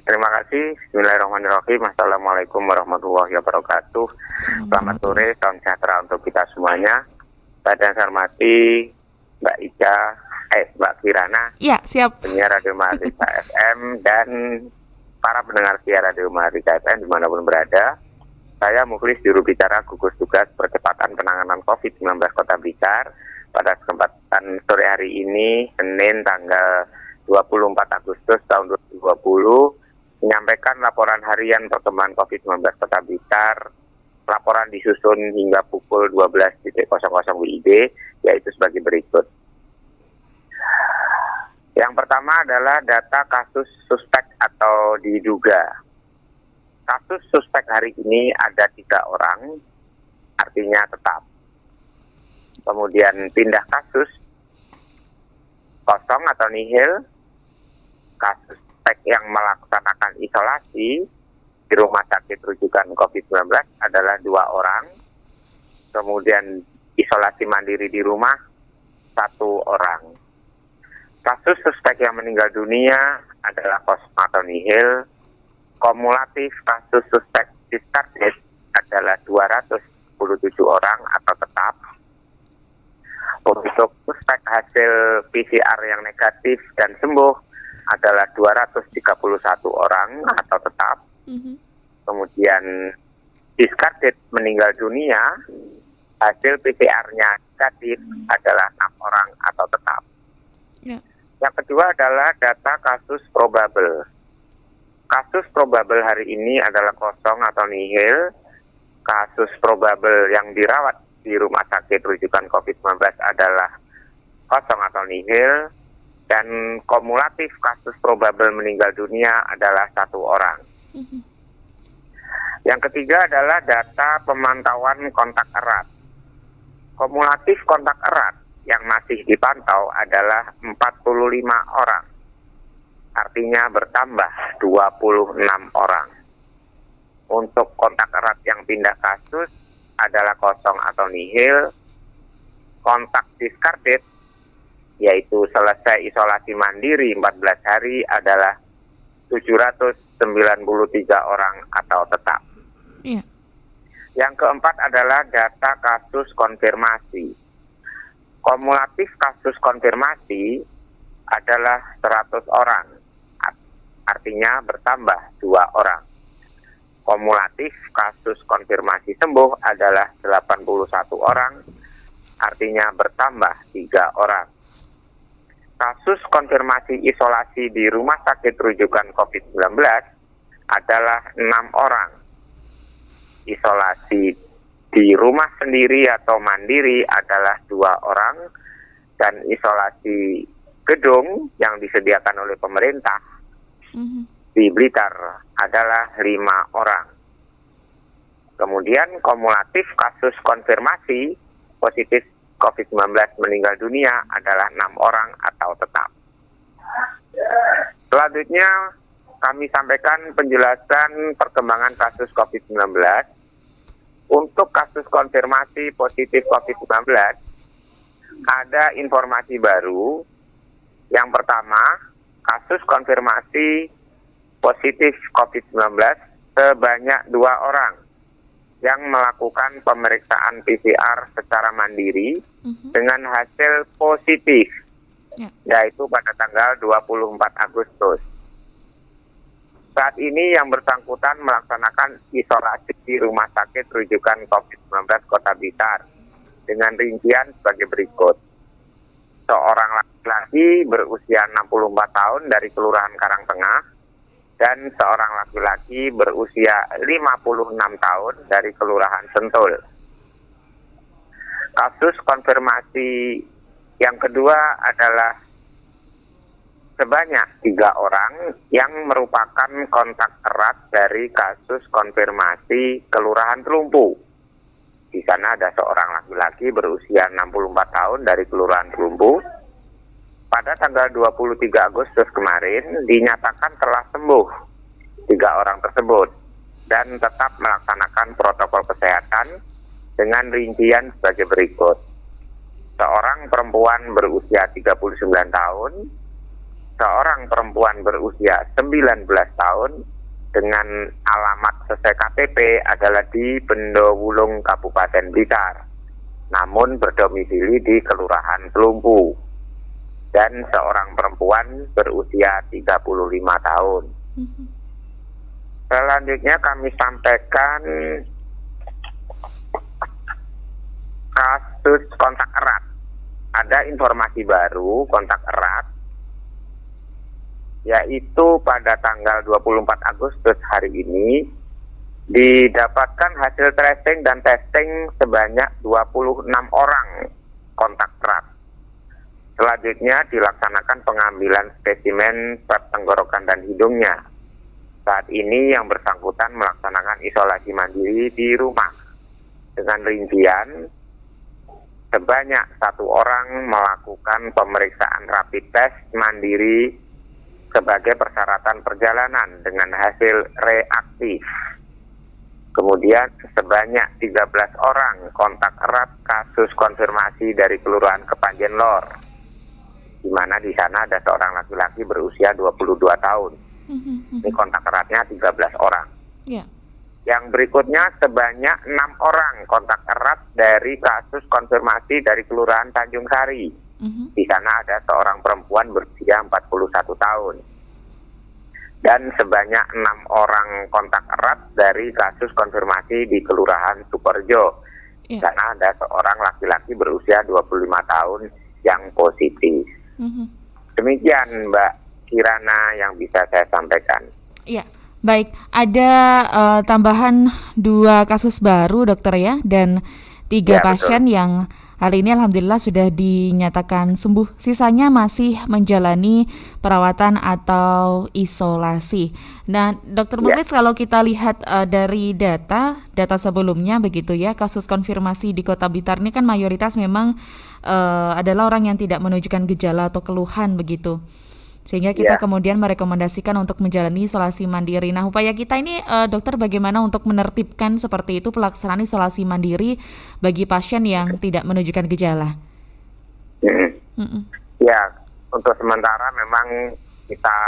Terima kasih. Bismillahirrahmanirrahim. Assalamualaikum warahmatullahi wabarakatuh. Selamat sore, salam sejahtera untuk kita semuanya. Saya hormati Mbak Ica, Mbak Kirana, Ya, siap. penyiar Radio Mahardika FM, dan para pendengar siar Radio Mahardika FM dimanapun berada. Saya Mukhlis, juru bicara gugus tugas percepatan penanganan COVID-19 Kota Blitar. Pada kesempatan sore hari ini, Senin tanggal 24 Agustus tahun 2020, menyampaikan laporan harian perkembangan COVID-19 Kota Blitar. Laporan disusun hingga pukul 12.00 WIB, yaitu sebagai berikut. Yang pertama adalah data kasus suspek atau diduga. Kasus suspek hari ini ada 3 orang, artinya tetap. Kemudian pindah kasus, kosong atau nihil. Kasus suspek yang melaksanakan isolasi di rumah sakit rujukan COVID-19 adalah 2 orang. Kemudian isolasi mandiri di rumah 1 orang. Kasus suspek yang meninggal dunia adalah kosong atau nihil. Kumulatif kasus suspek discarded adalah 277 orang atau tetap. Untuk suspek hasil PCR yang negatif dan sembuh adalah 231 orang atau tetap. Kemudian discarded meninggal dunia, hasil PCR-nya negatif adalah 6 orang atau tetap. Ya. Yang kedua adalah data kasus probable. Kasus probable hari ini adalah kosong atau nihil. Kasus probable yang dirawat di rumah sakit rujukan COVID-19 adalah kosong atau nihil. Dan kumulatif kasus probable meninggal dunia adalah 1 orang. Yang ketiga adalah data pemantauan kontak erat. Kumulatif kontak erat yang masih dipantau adalah 45 orang. Artinya bertambah 26 orang. Untuk kontak erat yang pindah kasus adalah kosong atau nihil. Kontak discarded, yaitu selesai isolasi mandiri 14 hari adalah 793 orang atau tetap. Iya. Yang keempat adalah data kasus konfirmasi. Kumulatif kasus konfirmasi adalah 100 orang. Artinya bertambah 2 orang. Kumulatif kasus konfirmasi sembuh adalah 81 orang. Artinya bertambah 3 orang. Kasus konfirmasi isolasi di rumah sakit rujukan COVID-19 adalah 6 orang. Isolasi di rumah sendiri atau mandiri adalah 2 orang. Dan isolasi gedung yang disediakan oleh pemerintah di Blitar adalah 5 orang. Kemudian kumulatif kasus konfirmasi positif COVID-19 meninggal dunia adalah 6 orang atau tetap. Selanjutnya kami sampaikan penjelasan perkembangan kasus COVID-19. Untuk kasus konfirmasi positif COVID-19 ada informasi baru. Yang pertama, kasus konfirmasi positif COVID-19 sebanyak 2 orang yang melakukan pemeriksaan PCR secara mandiri dengan hasil positif, yaitu pada tanggal 24 Agustus. Saat ini yang bersangkutan melaksanakan isolasi di rumah sakit rujukan COVID-19 Kota Blitar dengan rincian sebagai berikut. Seorang laki-laki berusia 64 tahun dari Kelurahan Karangtengah dan seorang laki-laki berusia 56 tahun dari Kelurahan Sentul. Kasus konfirmasi yang kedua adalah sebanyak 3 orang yang merupakan kontak erat dari kasus konfirmasi Kelurahan Telumpu. Di sana ada seorang laki-laki berusia 64 tahun dari Kelurahan Telumpu. Pada tanggal 23 Agustus kemarin dinyatakan telah sembuh 3 orang tersebut dan tetap melaksanakan protokol kesehatan dengan rincian sebagai berikut. Seorang perempuan berusia 39 tahun, seorang perempuan berusia 19 tahun dengan alamat sesuai KTP adalah di Bendowulung, Kabupaten Blitar, namun berdomisili di Kelurahan Pelumpu, dan seorang perempuan berusia 35 tahun. Selanjutnya kami sampaikan kasus kontak erat. Ada informasi baru kontak erat, yaitu pada tanggal 24 Agustus hari ini didapatkan hasil tracing dan testing sebanyak 26 orang kontak erat. Selanjutnya dilaksanakan pengambilan spesimen swab tenggorokan dan hidungnya. Saat ini yang bersangkutan melaksanakan isolasi mandiri di rumah dengan rincian sebanyak 1 orang melakukan pemeriksaan rapid test mandiri sebagai persyaratan perjalanan dengan hasil reaktif. Kemudian sebanyak 13 orang kontak erat kasus konfirmasi dari Kelurahan Kepanjen Lor, di mana di sana ada seorang laki-laki berusia 22 tahun. Ini kontak eratnya 13 orang. Ya. Yang berikutnya sebanyak 6 orang kontak erat dari kasus konfirmasi dari Kelurahan Tanjung Sari. Di sana ada seorang perempuan berusia 41 tahun. Dan sebanyak 6 orang kontak erat dari kasus konfirmasi di Kelurahan Sukorejo. Di sana ada seorang laki-laki berusia 25 tahun yang positif. Demikian Mbak Kirana yang bisa saya sampaikan. Iya. Baik, ada tambahan 2 kasus baru dokter ya, dan 3 pasien yang hari ini alhamdulillah sudah dinyatakan sembuh. Sisanya masih menjalani perawatan atau isolasi. Nah, dokter Mukhlis, kalau kita lihat dari data sebelumnya begitu ya, kasus konfirmasi di Kota Blitar ini kan mayoritas memang adalah orang yang tidak menunjukkan gejala atau keluhan begitu. Sehingga kita kemudian merekomendasikan untuk menjalani isolasi mandiri. Nah, upaya kita ini dokter bagaimana untuk menertibkan seperti itu pelaksanaan isolasi mandiri bagi pasien yang tidak menunjukkan gejala? Ya, untuk sementara memang kita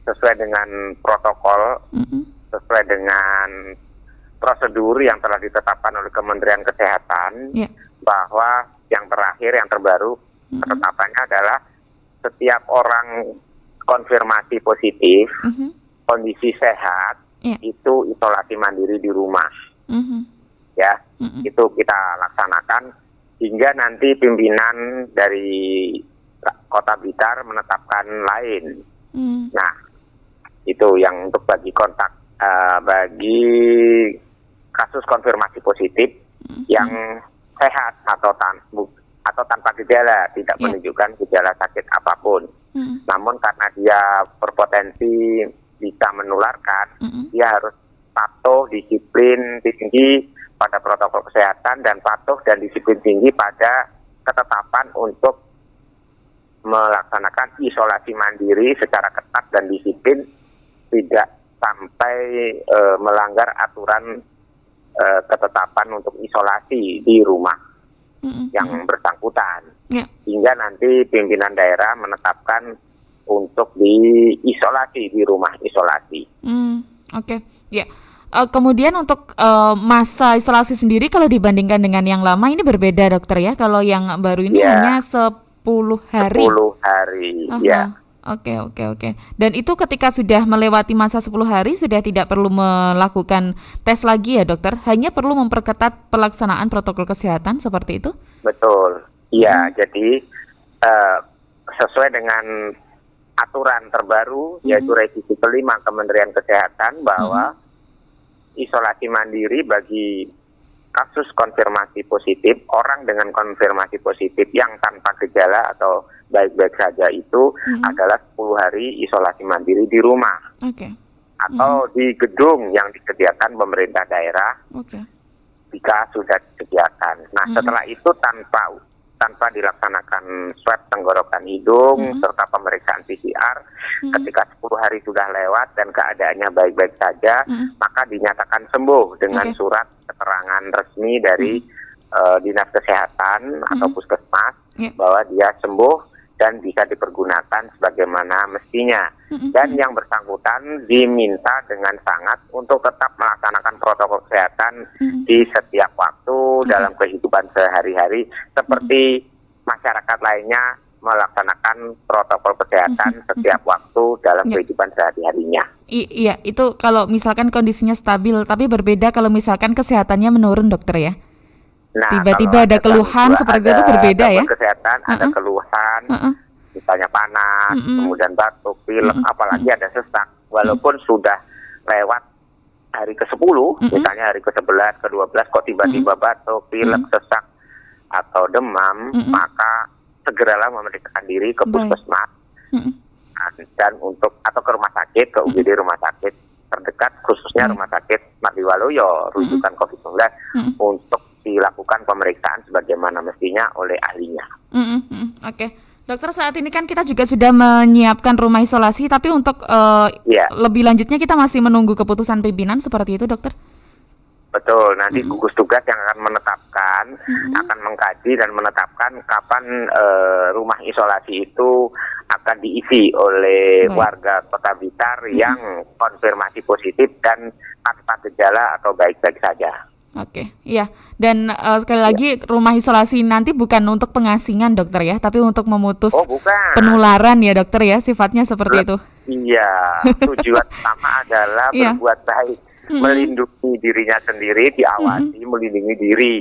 sesuai dengan protokol, sesuai dengan prosedur yang telah ditetapkan oleh Kementerian Kesehatan, bahwa yang terakhir, yang terbaru, ketetapannya adalah setiap orang konfirmasi positif, kondisi sehat, itu isolasi mandiri di rumah. Ya, itu kita laksanakan hingga nanti pimpinan dari Kota Blitar menetapkan lain. Nah, itu yang untuk bagi kontak, bagi kasus konfirmasi positif yang sehat atau tanpa gejala, tidak menunjukkan gejala sakit apapun. Namun karena dia berpotensi bisa menularkan, dia harus patuh, disiplin tinggi pada protokol kesehatan, dan patuh dan disiplin tinggi pada ketetapan untuk melaksanakan isolasi mandiri secara ketat dan disiplin, tidak sampai melanggar aturan ketetapan untuk isolasi di rumah yang bersangkutan, hingga nanti pimpinan daerah menetapkan untuk diisolasi di rumah isolasi. Oke. Ya. Kemudian untuk masa isolasi sendiri kalau dibandingkan dengan yang lama ini berbeda dokter ya. Kalau yang baru ini hanya 10 hari. 10 hari, ya. Oke. Dan itu ketika sudah melewati masa 10 hari sudah tidak perlu melakukan tes lagi ya dokter? Hanya perlu memperketat pelaksanaan protokol kesehatan seperti itu? Betul. Iya, jadi sesuai dengan aturan terbaru, yaitu revisi kelima Kementerian Kesehatan, bahwa isolasi mandiri bagi kasus konfirmasi positif, orang dengan konfirmasi positif yang tanpa gejala atau baik-baik saja itu adalah 10 hari isolasi mandiri di rumah. Atau di gedung yang disediakan pemerintah daerah, jika sudah disediakan. Nah, setelah itu tanpa dilaksanakan swab tenggorokan hidung serta pemeriksaan PCR, ketika 10 hari sudah lewat dan keadaannya baik-baik saja, maka dinyatakan sembuh dengan surat keterangan resmi dari Dinas Kesehatan atau Puskesmas bahwa dia sembuh dan bisa dipergunakan sebagaimana mestinya. Dan yang bersangkutan diminta dengan sangat untuk tetap melaksanakan protokol kesehatan di setiap waktu dalam kehidupan sehari-hari seperti masyarakat lainnya melaksanakan protokol kesehatan setiap waktu dalam kehidupan sehari-harinya. Iya, itu kalau misalkan kondisinya stabil, tapi berbeda kalau misalkan kesehatannya menurun, dokter ya. Nah, tiba-tiba ada keluhan seperti itu berbeda ya. Kesehatan ada keluhan, misalnya panas, kemudian batuk, pilek, apalagi ada sesak. Walaupun sudah lewat hari ke-10, misalnya hari ke-11, ke-12 kok tiba-tiba batuk, pilek, sesak atau demam, maka segeralah memeriksakan diri ke puskesmas dan atau ke rumah sakit, ke UGD rumah sakit terdekat, khususnya rumah sakit Mardiwaluyo rujukan COVID-19 untuk dilakukan pemeriksaan sebagaimana mestinya oleh ahlinya. Oke. Dokter, saat ini kan kita juga sudah menyiapkan rumah isolasi, tapi untuk lebih lanjutnya kita masih menunggu keputusan pimpinan seperti itu, dokter? Betul, nanti gugus tugas yang akan menetapkan, akan mengkaji dan menetapkan kapan rumah isolasi itu akan diisi oleh warga Kota Blitar yang konfirmasi positif dan tanpa gejala atau baik-baik saja. Oke, iya. Dan sekali lagi rumah isolasi nanti bukan untuk pengasingan, dokter ya, tapi untuk memutus penularan ya, dokter ya, sifatnya seperti itu. Iya, tujuan utama adalah berbuat baik, melindungi dirinya sendiri, diawasi, melindungi diri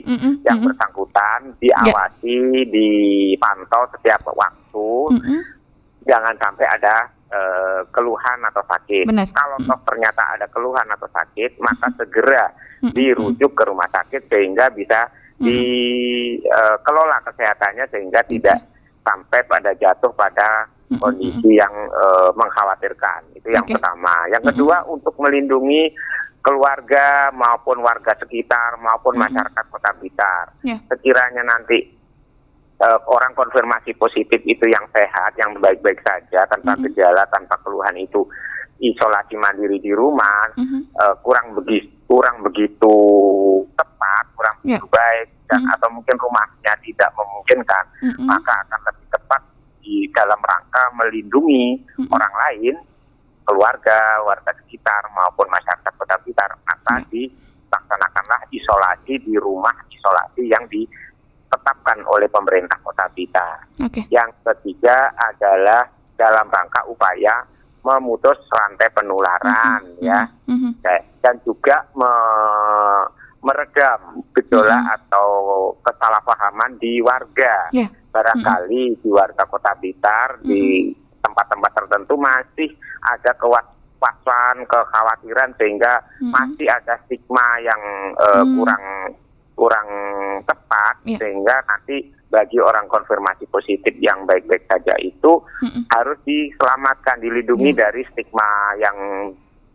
yang bersangkutan, diawasi, dipantau setiap waktu, jangan sampai ada keluhan atau sakit. Kalau toh ternyata ada keluhan atau sakit, maka segera dirujuk ke rumah sakit sehingga bisa dikelola kesehatannya sehingga tidak sampai pada jatuh pada kondisi yang mengkhawatirkan. Itu yang pertama. Yang kedua, untuk melindungi keluarga maupun warga sekitar maupun masyarakat Kota Blitar. Sekiranya nanti orang konfirmasi positif itu yang sehat, yang baik-baik saja, tanpa gejala, tanpa keluhan itu isolasi mandiri di rumah, kurang begitu tepat, kurang begitu baik, dan atau mungkin rumahnya tidak memungkinkan, maka akan lebih tepat di dalam rangka melindungi orang lain, keluarga, warga sekitar maupun masyarakat Kota Blitar, maka dilaksanakanlah isolasi di rumah isolasi yang ditetapkan oleh pemerintah Kota Blitar. Yang ketiga adalah dalam rangka upaya memutus rantai penularan dan juga meredam gejolak atau kesalahpahaman di warga. Barangkali di warga Kota Blitar di tempat-tempat tertentu masih ada kewaspadaan, kekhawatiran sehingga masih ada stigma yang kurang tepat sehingga nanti bagi orang konfirmasi positif yang baik-baik saja itu harus diselamatkan, dilindungi dari stigma yang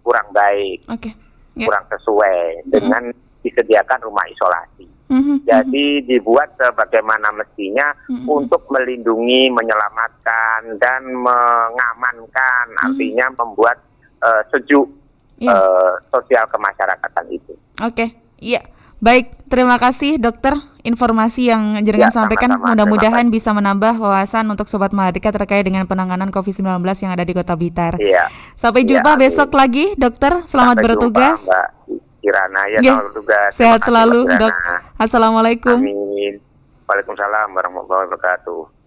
kurang baik, kurang sesuai dengan disediakan rumah isolasi. Jadi dibuat sebagaimana mestinya untuk melindungi, menyelamatkan dan mengamankan, artinya membuat sejuk sosial kemasyarakatan itu. Iya. Baik, terima kasih dokter informasi yang jenengan sampaikan. Mudah-mudahan bisa menambah wawasan untuk Sobat Mahardika terkait dengan penanganan COVID-19 yang ada di Kota Blitar. Sampai jumpa besok lagi, dokter. Selamat bertugas. Mbak Kirana, bertugas. Sehat selalu, dok. Assalamualaikum. Amin. Waalaikumsalam warahmatullahi wabarakatuh.